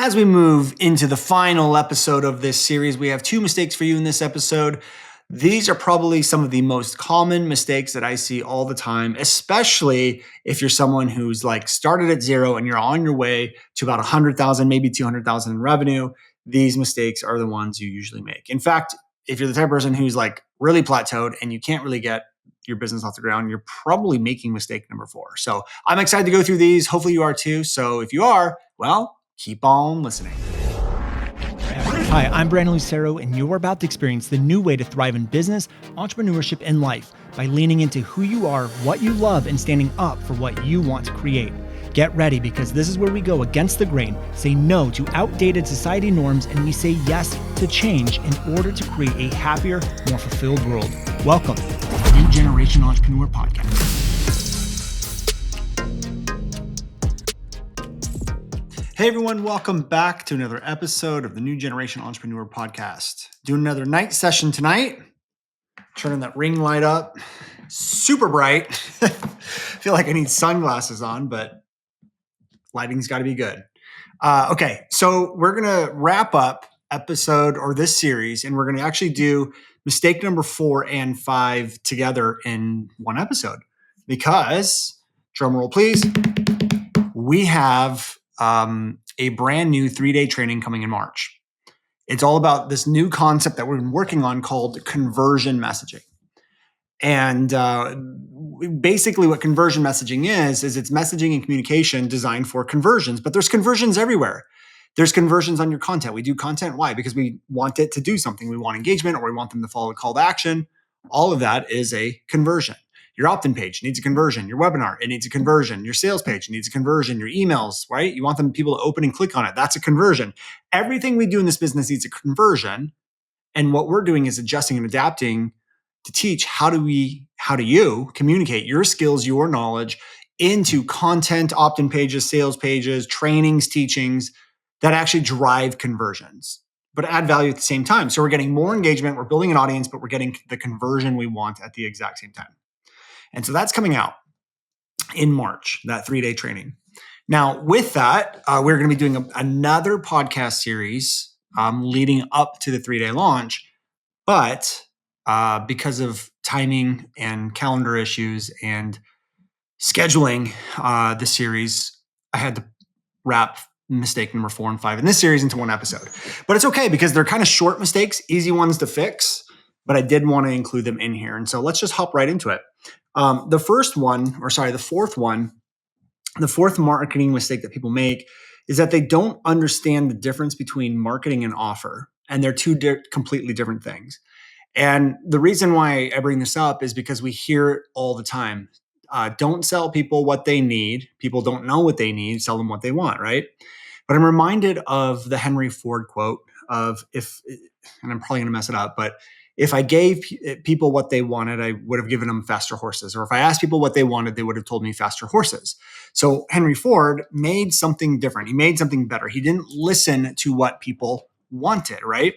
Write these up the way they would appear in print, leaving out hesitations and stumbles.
As we move into the final episode of this series, we have two mistakes for you in this episode. These are probably some of the most common mistakes that I see all the time, especially if you're someone who's like started at zero and you're on your way to about 100,000, maybe 200,000 in revenue. These mistakes are the ones you usually make. In fact, if you're the type of person who's like really plateaued and you can't really get your business off the ground, you're probably making mistake number 4. So I'm excited to go through these. Hopefully you are too. So if you are, well, keep on listening. Hi, I'm Brandon Lucero, and you're about to experience the new way to thrive in business, entrepreneurship, and life by leaning into who you are, what you love, and standing up for what you want to create. Get ready, because this is where we go against the grain, say no to outdated society norms, and we say yes to change in order to create a happier, more fulfilled world. Welcome to the New Generation Entrepreneur Podcast. Hey everyone, welcome back to another episode of the New Generation Entrepreneur Podcast. Doing another night session tonight. Turning that ring light up. Super bright. Feel like I need sunglasses on, but lighting's got to be good. Okay, so we're going to wrap up episode or this series, and we're going to actually do mistake number 4 and 5 together in one episode. Because, drum roll please, we have a brand new 3-day training coming in March. It's all about this new concept that we've been working on called conversion messaging. And basically what conversion messaging is it's messaging and communication designed for conversions, but there's conversions everywhere. There's conversions on your content. We do content. Why? Because we want it to do something. We want engagement, or we want them to follow a call to action. All of that is a conversion. Your opt-in page needs a conversion. Your webinar, it needs a conversion. Your sales page needs a conversion. Your emails, right? You want people to open and click on it. That's a conversion. Everything we do in this business needs a conversion. And what we're doing is adjusting and adapting to teach how do you communicate your skills, your knowledge into content, opt-in pages, sales pages, trainings, teachings that actually drive conversions, but add value at the same time. So we're getting more engagement, we're building an audience, but we're getting the conversion we want at the exact same time. And so that's coming out in March, that 3-day training. Now, with that, we're going to be doing another podcast series leading up to the 3-day launch. But because of timing and calendar issues and scheduling the series, I had to wrap mistake number 4 and 5 in this series into one episode. But it's okay because they're kind of short mistakes, easy ones to fix, but I did want to include them in here. And so let's just hop right into it. The fourth marketing mistake that people make is that they don't understand the difference between marketing and offer. And they're two completely different things. And the reason why I bring this up is because we hear it all the time. Don't sell people what they need. People don't know what they need. Sell them what they want, right? But I'm reminded of the Henry Ford quote of and I'm probably going to mess it up, but if I gave people what they wanted, I would have given them faster horses. Or if I asked people what they wanted, they would have told me faster horses. So Henry Ford made something different. He made something better. He didn't listen to what people wanted, right?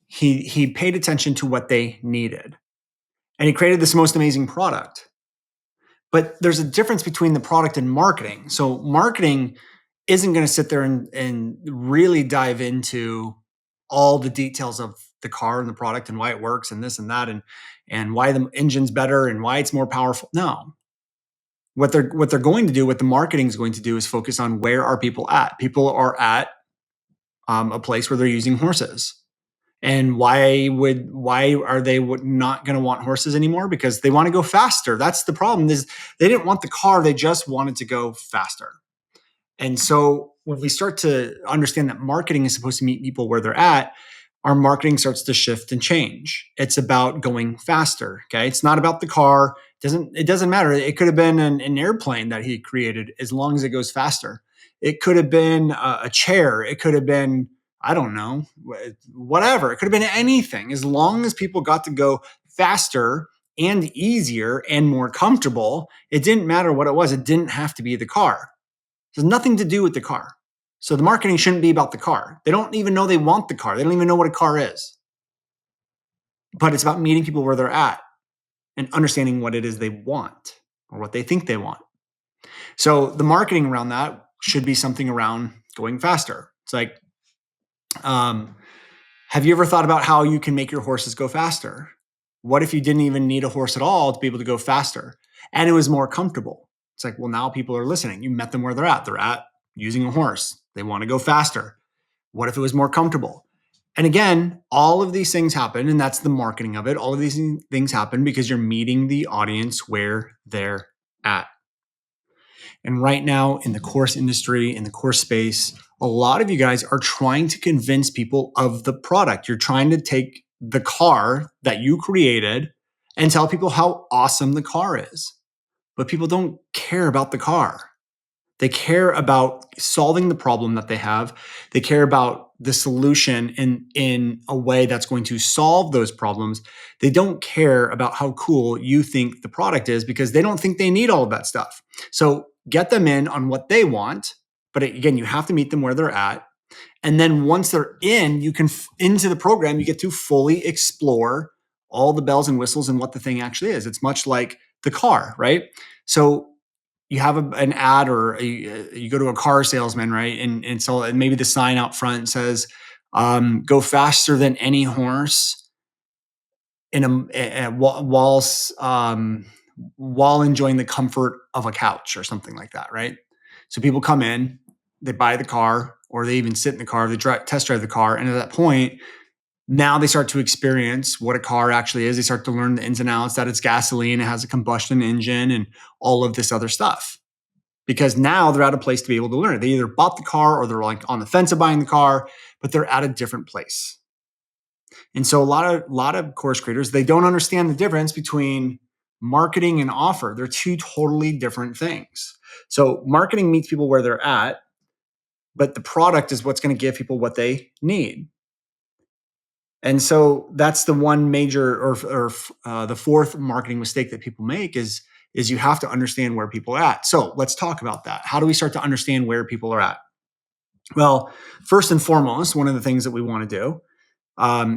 He paid attention to what they needed. And he created this most amazing product. But there's a difference between the product and marketing. So marketing isn't going to sit there and really dive into all the details of the car and the product and why it works and this and that and why the engine's better and why it's more powerful. No. What they're going to do, what the marketing is going to do is focus on where are people at. People are at a place where they're using horses. And why are they not going to want horses anymore? Because they want to go faster. That's the problem. Is they didn't want the car. They just wanted to go faster. And so when we start to understand that marketing is supposed to meet people where they're at, our marketing starts to shift and change. It's about going faster. Okay. It's not about the car. It doesn't matter. It could have been an airplane that he created as long as it goes faster. It could have been a chair. It could have been, I don't know, whatever. It could have been anything. As long as people got to go faster and easier and more comfortable, it didn't matter what it was. It didn't have to be the car. It has nothing to do with the car. So the marketing shouldn't be about the car. They don't even know they want the car. They don't even know what a car is. But it's about meeting people where they're at and understanding what it is they want or what they think they want. So the marketing around that should be something around going faster. It's like, um, have you ever thought about how you can make your horses go faster? What if you didn't even need a horse at all to be able to go faster and it was more comfortable? It's like, well, now people are listening. You met them where they're at. They're at using a horse. They want to go faster. What if it was more comfortable? And again, all of these things happen, and that's the marketing of it. All of these things happen because you're meeting the audience where they're at. And right now in the course industry, in the course space, a lot of you guys are trying to convince people of the product. You're trying to take the car that you created and tell people how awesome the car is. But people don't care about the car. They care about solving the problem that they have. They care about the solution in a way that's going to solve those problems. They don't care about how cool you think the product is because they don't think they need all of that stuff. So get them in on what they want. But again, you have to meet them where they're at. And then once they're in, you can into the program, you get to fully explore all the bells and whistles and what the thing actually is. It's much like the car, right? So you have an ad or you go to a car salesman, right? And so maybe the sign out front says, go faster than any horse in while enjoying the comfort of a couch or something like that, right? So people come in, they buy the car, or they even sit in the car, they test drive the car. And at that point, now they start to experience what a car actually is. They start to learn the ins and outs, that it's gasoline, it has a combustion engine, and all of this other stuff. Because now they're at a place to be able to learn it. They either bought the car or they're like on the fence of buying the car, but they're at a different place. And so a lot of course creators, they don't understand the difference between marketing and offer. They're two totally different things. So marketing meets people where they're at, but the product is what's going to give people what they need. And so that's the one major or the fourth marketing mistake that people make is you have to understand where people are at. So let's talk about that. How do we start to understand where people are at? Well, first and foremost, one of the things that we want to do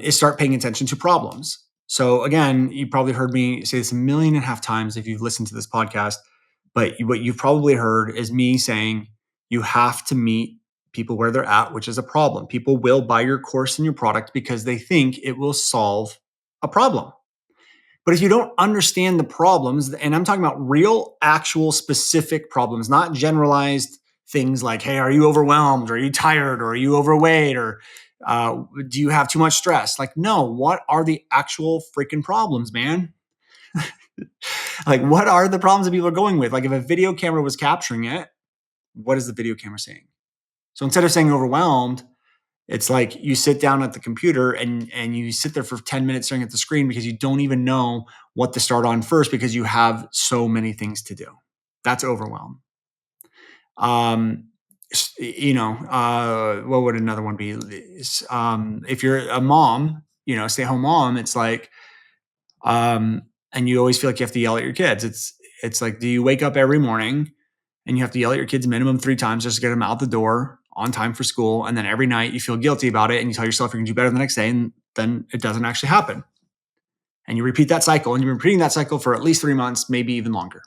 is start paying attention to problems. So again, you probably heard me say this 1.5 million times if you've listened to this podcast, but what you've probably heard is me saying you have to meet people where they're at, which is a problem. People will buy your course and your product because they think it will solve a problem. But if you don't understand the problems, and I'm talking about real, actual, specific problems, not generalized things like, hey, are you overwhelmed? Or are you tired? Or are you overweight? Or do you have too much stress? Like, no, what are the actual freaking problems, man? Like, what are the problems that people are going with? Like, if a video camera was capturing it, what is the video camera saying? So instead of saying overwhelmed, it's like you sit down at the computer and you sit there for 10 minutes staring at the screen because you don't even know what to start on first because you have so many things to do. That's overwhelm. What would another one be? If you're a mom, stay-at-home mom, it's like, and you always feel like you have to yell at your kids. It's like, do you wake up every morning and you have to yell at your kids minimum 3 times just to get them out the door on time for school. And then every night you feel guilty about it and you tell yourself you're going to do better the next day. And then it doesn't actually happen. And you repeat that cycle, and you've been repeating that cycle for at least 3 months, maybe even longer.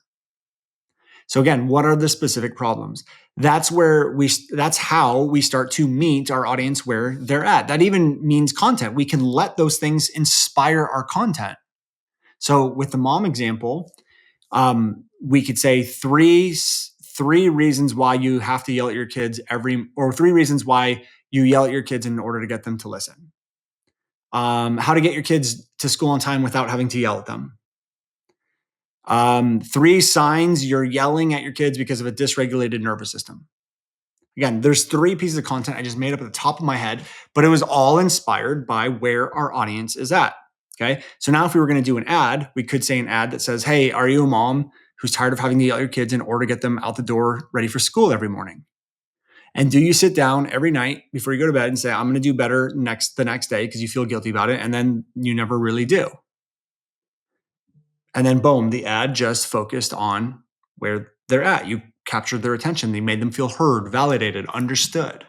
So again, what are the specific problems? That's how we start to meet our audience where they're at. That even means content. We can let those things inspire our content. So with the mom example, we could say three reasons why you have to yell at your kids or 3 reasons why you yell at your kids in order to get them to listen. How to get your kids to school on time without having to yell at them. 3 signs you're yelling at your kids because of a dysregulated nervous system. Again, there's 3 pieces of content I just made up at the top of my head, but it was all inspired by where our audience is at. Okay. So now if we were going to do an ad, we could say an ad that says, hey, are you a mom who's tired of having to yell at your kids in order to get them out the door ready for school every morning? And do you sit down every night before you go to bed and say, I'm going to do better the next day because you feel guilty about it, and then you never really do? And then boom, the ad just focused on where they're at. You captured their attention. They made them feel heard, validated, understood.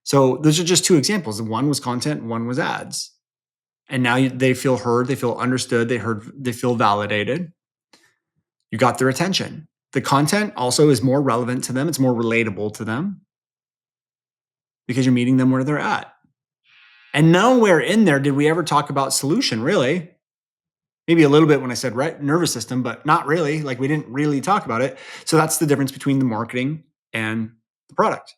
So those are just 2 examples. One was content, one was ads. And now they feel heard, they feel understood, they feel validated. You got their attention. The content also is more relevant to them. It's more relatable to them. because you're meeting them where they're at. And nowhere in there did we ever talk about solution, really. Maybe a little bit when I said nervous system, but not really. Like, we didn't really talk about it. So that's the difference between the marketing and the product.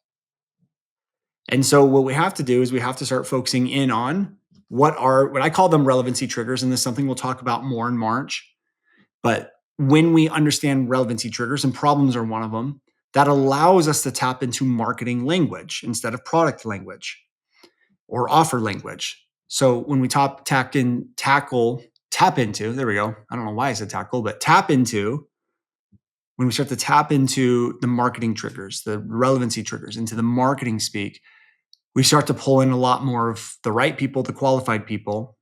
And so what we have to do is we have to start focusing in on what I call them relevancy triggers. And this is something we'll talk about more in March. But when we understand relevancy triggers, and problems are one of them, that allows us to tap into marketing language instead of product language or offer language. So when we tap into, there we go. I don't know why I said tackle, but when we start to tap into the marketing triggers, the relevancy triggers, into the marketing speak, we start to pull in a lot more of the right people, the qualified people,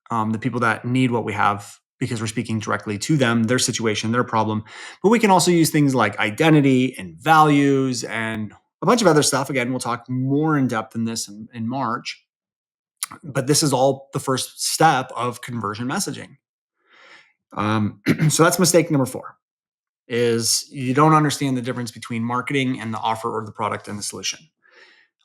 the people that need what we have, because we're speaking directly to them, their situation, their problem. But we can also use things like identity and values and a bunch of other stuff. Again, we'll talk more in depth in this in March. But this is all the first step of conversion messaging. So that's mistake number 4, is you don't understand the difference between marketing and the offer or the product and the solution.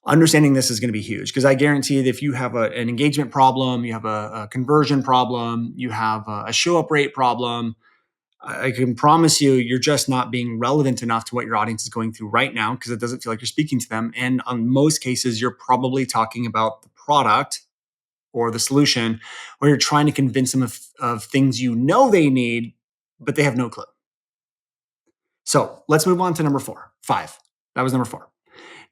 Understanding this is going to be huge, because I guarantee that if you have an engagement problem, you have a conversion problem, you have a show up rate problem, I can promise you, you're just not being relevant enough to what your audience is going through right now, because it doesn't feel like you're speaking to them. And on most cases, you're probably talking about the product or the solution, or you're trying to convince them of things you know they need, but they have no clue. So let's move on to 5. That was number 4.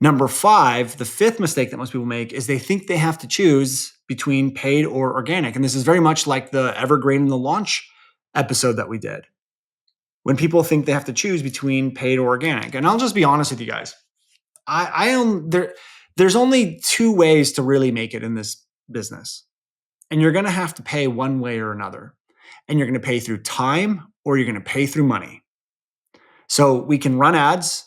Number 5, the 5th mistake that most people make, is they think they have to choose between paid or organic. And this is very much like the evergreen and the launch episode that we did. When people think they have to choose between paid or organic. And I'll just be honest with you guys. There's only 2 ways to really make it in this business. And you're going to have to pay one way or another. And you're going to pay through time, or you're going to pay through money. So we can run ads,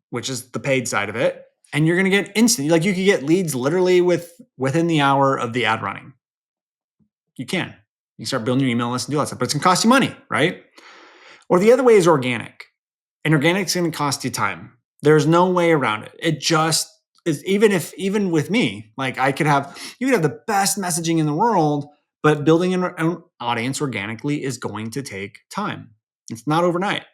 which is the paid side of it, and you're going to get instant. Like, you could get leads literally within the hour of the ad running. You can start building your email list and do all that stuff, but it's going to cost you money, right? Or the other way is organic, and organic's going to cost you time. There's no way around it. It just is. Even with me, like, you could have the best messaging in the world, but building an audience organically is going to take time. It's not overnight.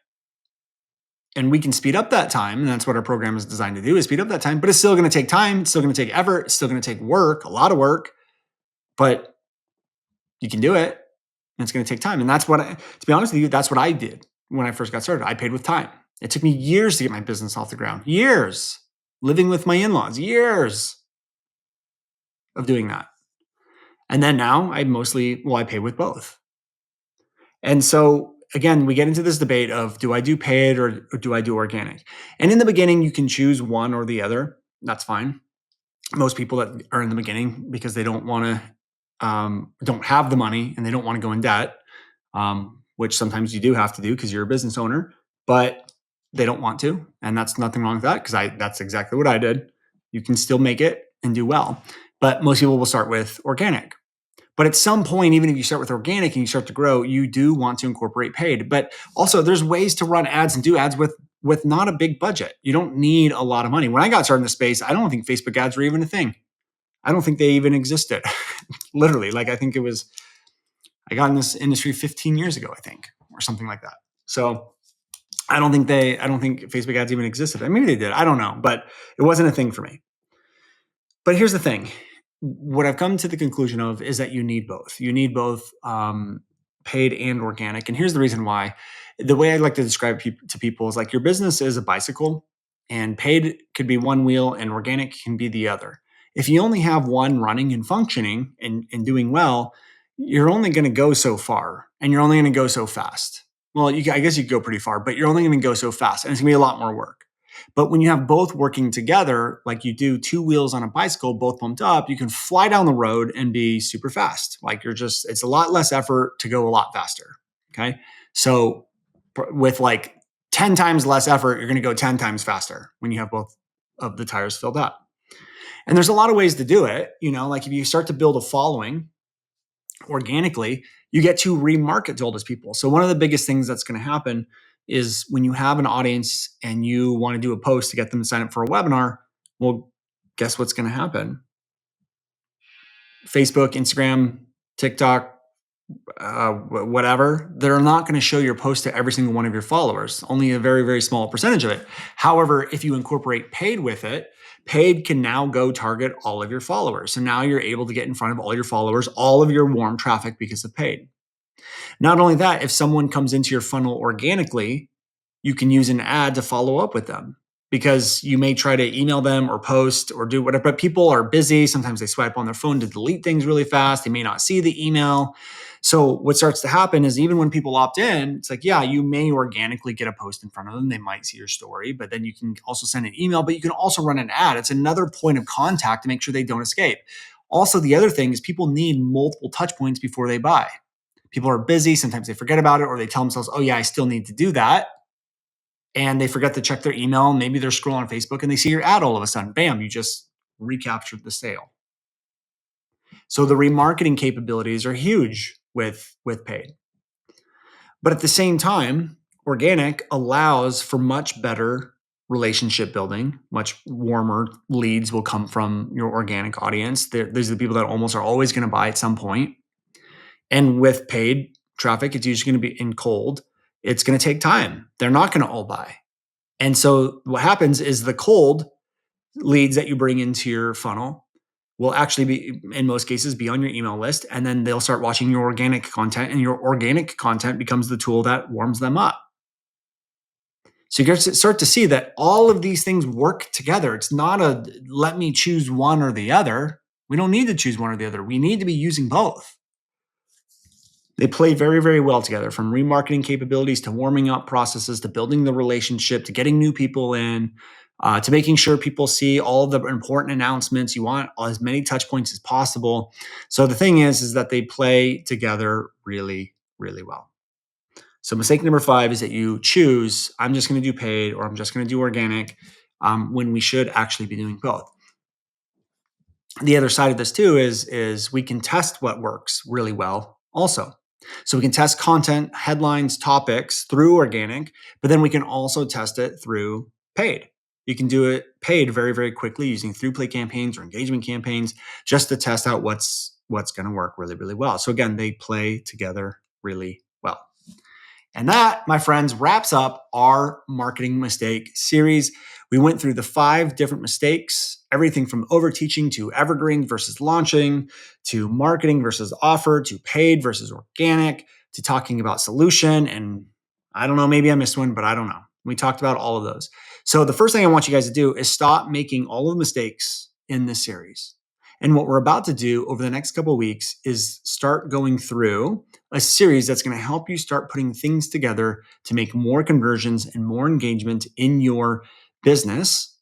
And we can speed up that time, and that's what our program is designed to do, is speed up that time, but it's still going to take time. It's still going to take effort. It's still going to take work, a lot of work, but you can do it, and it's going to take time. And that's to be honest with you, that's what I did when I first got started. I paid with time. It took me years to get my business off the ground, years living with my in-laws, years of doing that. And then now I pay with both. And so again, we get into this debate of, do I do paid or do I do organic? And in the beginning, you can choose one or the other. That's fine. Most people that are in the beginning, because they don't have the money and they don't want to go in debt, which sometimes you do have to do because you're a business owner, but they don't want to. And that's nothing wrong with that, because that's exactly what I did. You can still make it and do well. But most people will start with organic. But at some point, even if you start with organic and you start to grow, you do want to incorporate paid. But also, there's ways to run ads and do ads with not a big budget. You don't need a lot of money. When I got started in the space, I don't think Facebook ads were even a thing. I don't think they even existed. Literally, I think I got in this industry 15 years ago, I think, or something like that. So I don't think Facebook ads even existed. Maybe they did. I don't know, but it wasn't a thing for me. But here's the thing. What I've come to the conclusion of is that you need both. You need both paid and organic. And here's the reason why. The way I like to describe to people is like, your business is a bicycle, and paid could be one wheel and organic can be the other. If you only have one running and functioning and doing well, you're only going to go so far, and you're only going to go so fast. Well, I guess you could go pretty far, but you're only going to go so fast, and it's going to be a lot more work. But when you have both working together, like you do 2 wheels on a bicycle, both pumped up, you can fly down the road and be super fast. Like, it's a lot less effort to go a lot faster. Okay. So with 10 times less effort, you're going to go 10 times faster when you have both of the tires filled up. And there's a lot of ways to do it. Like, if you start to build a following organically, you get to remarket to all those people. So one of the biggest things that's going to happen is when you have an audience and you want to do a post to get them to sign up for a webinar, well, guess what's going to happen? Facebook, Instagram, TikTok, whatever, they're not going to show your post to every single one of your followers, only a very, very small percentage of it. However, if you incorporate paid with it, paid can now go target all of your followers. So now you're able to get in front of all your followers, all of your warm traffic because of paid. Not only that, if someone comes into your funnel organically, you can use an ad to follow up with them because you may try to email them or post or do whatever, but people are busy. Sometimes they swipe on their phone to delete things really fast. They may not see the email. So what starts to happen is even when people opt in, it's like, yeah, you may organically get a post in front of them. They might see your story, but then you can also send an email, but you can also run an ad. It's another point of contact to make sure they don't escape. Also, the other thing is people need multiple touch points before they buy. People are busy. Sometimes they forget about it or they tell themselves, oh yeah, I still need to do that. And they forget to check their email. Maybe they're scrolling on Facebook and they see your ad all of a sudden. Bam, you just recaptured the sale. So the remarketing capabilities are huge with paid. But at the same time, organic allows for much better relationship building. Much warmer leads will come from your organic audience. These are the people that almost are always going to buy at some point. And with paid traffic, it's usually going to be in cold. It's going to take time. They're not going to all buy. And so what happens is the cold leads that you bring into your funnel will actually be, in most cases, be on your email list. And then they'll start watching your organic content, and your organic content becomes the tool that warms them up. So you start to see that all of these things work together. It's not a let me choose one or the other. We don't need to choose one or the other. We need to be using both. They play very, very well together, from remarketing capabilities to warming up processes to building the relationship to getting new people in, to making sure people see all the important announcements. You want as many touch points as possible. So the thing is that they play together really, really well. So mistake number 5 is that you choose, I'm just going to do paid or I'm just going to do organic, when we should actually be doing both. The other side of this too is we can test what works really well also. So we can test content, headlines, topics through organic, but then we can also test it through paid. You can do it paid very, very quickly using throughplay campaigns or engagement campaigns just to test out what's going to work really, really well. So again, they play together really well. And that, my friends, wraps up our marketing mistake series. We went through the 5 different mistakes, everything from overteaching to evergreen versus launching, to marketing versus offer, to paid versus organic, to talking about solution. And I don't know, maybe I missed one, but I don't know. We talked about all of those. So the first thing I want you guys to do is stop making all of the mistakes in this series. And what we're about to do over the next couple of weeks is start going through a series that's going to help you start putting things together to make more conversions and more engagement in your business.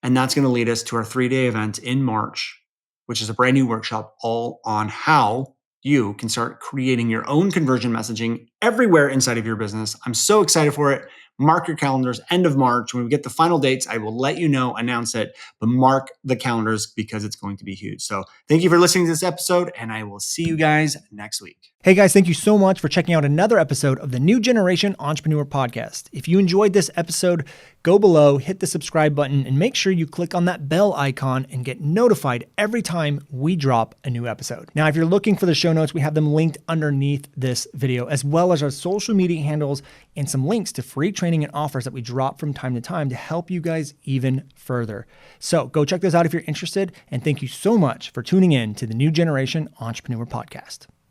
And that's going to lead us to our 3-day event in March, which is a brand new workshop all on how you can start creating your own conversion messaging everywhere inside of your business. I'm so excited for it. Mark your calendars, end of March. When we get the final dates, I will let you know, announce it, but mark the calendars because it's going to be huge. So thank you for listening to this episode, and I will see you guys next week. Hey guys, thank you so much for checking out another episode of the New Generation Entrepreneur Podcast. If you enjoyed this episode, go below, hit the subscribe button, and make sure you click on that bell icon and get notified every time we drop a new episode. Now, if you're looking for the show notes, we have them linked underneath this video, as well as our social media handles and some links to free training and offers that we drop from time to time to help you guys even further. So go check those out if you're interested, and thank you so much for tuning in to the New Generation Entrepreneur Podcast.